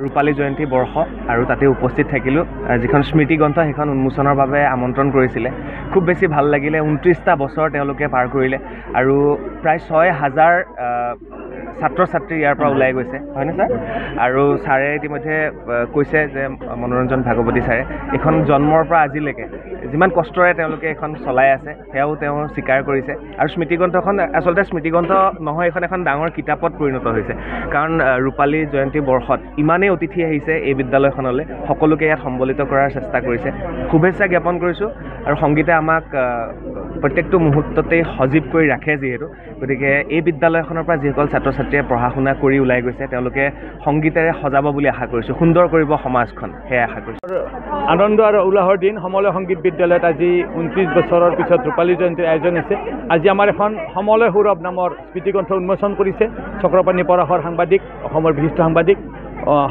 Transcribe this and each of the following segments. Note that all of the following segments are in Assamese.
ৰূপালী জয়ন্তী বৰ্ষ আৰু তাতে উপস্থিত থাকিলোঁ যিখন স্মৃতি গ্ৰন্থ সেইখন উন্মোচনৰ বাবে আমন্ত্ৰণ কৰিছিলে খুব বেছি ভাল লাগিলে 29টা বছৰ তেওঁলোকে পাৰ কৰিলে আৰু প্ৰায় 6000 ছাত্ৰ ছাত্ৰী ইয়াৰ পৰা ওলাই গৈছে হয়নে ছাৰ আৰু ছাৰে ইতিমধ্যে কৈছে যে মনোৰঞ্জন ভাগৱতী ছাৰে এখন জন্মৰ পৰা আজিলৈকে যিমান কষ্টৰে তেওঁলোকে এখন চলাই আছে সেয়াও তেওঁ স্বীকাৰ কৰিছে আৰু স্মৃতিগ্ৰন্থখন আচলতে স্মৃতিগ্ৰন্থ নহয় এখন ডাঙৰ কিতাপত পৰিণত হৈছে কাৰণ ৰূপালী জয়ন্তী বৰ্ষত ইমানেই অতিথি আহিছে এই বিদ্যালয়খনলৈ সকলোকে ইয়াত সম্বলিত কৰাৰ চেষ্টা কৰিছে শুভেচ্ছা জ্ঞাপন কৰিছোঁ আৰু সংগীতে আমাক প্ৰত্যেকটো মুহূৰ্ততেই সজীৱ কৰি ৰাখে যিহেতু গতিকে এই বিদ্যালয়খনৰ পৰা যিসকল ছাত্ৰ ছাত্ৰীয়ে পঢ়া শুনা কৰি ওলাই গৈছে তেওঁলোকে সংগীতেৰে সজাব বুলি আশা কৰিছোঁ সুন্দৰ কৰিব সমাজখন সেয়া আশা কৰিছোঁ আনন্দ আৰু উল্লাহৰ দিন সমলয় সংগীত বিদ্যালয়ত আজি 29 বছৰৰ পিছত ৰূপালী জয়ন্তীৰ আয়োজন হৈছে আজি আমাৰ এখন সমলয় সৌৰভ নামৰ স্মৃতিগ্ৰন্থ উন্মোচন কৰিছে চক্ৰপাণী পৰাশৰ সাংবাদিক অসমৰ বিশিষ্ট সাংবাদিক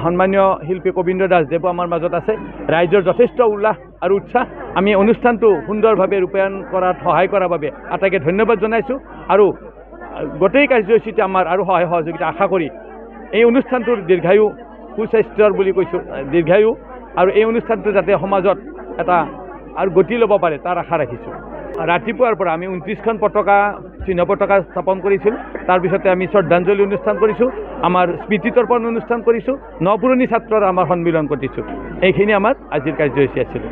সন্মানীয় শিল্পী কবীন্দ্ৰ দাসদেৱো আমাৰ মাজত আছে ৰাইজৰ যথেষ্ট উল্লাস আৰু উৎসাহ আমি অনুষ্ঠানটো সুন্দৰভাৱে ৰূপায়ণ কৰাত সহায় কৰাৰ বাবে আটাইকে ধন্যবাদ জনাইছোঁ আৰু গোটেই কাৰ্যসূচীতে আমাৰ আৰু সহায় সহযোগিতা আশা কৰি এই অনুষ্ঠানটোৰ দীৰ্ঘায়ু সুস্বাস্থ্যৰ বুলি কৈছোঁ দীৰ্ঘায়ু আৰু এই অনুষ্ঠানটো যাতে সমাজত এটা আৰু গতি ল'ব পাৰে তাৰ আশা ৰাখিছোঁ ৰাতিপুৱাৰ পৰা আমি 29খন পতাকা চিহ্ন পতাকা স্থাপন কৰিছিলোঁ তাৰপিছতে আমি শ্ৰদ্ধাঞ্জলি অনুষ্ঠান কৰিছোঁ আমাৰ স্মৃতিতৰ্পণ অনুষ্ঠান কৰিছোঁ নপুৰণি ছাত্ৰৰ আমাৰ সন্মিলন কৰিছোঁ এইখিনি আমাৰ আজিৰ কাৰ্যসূচী আছিল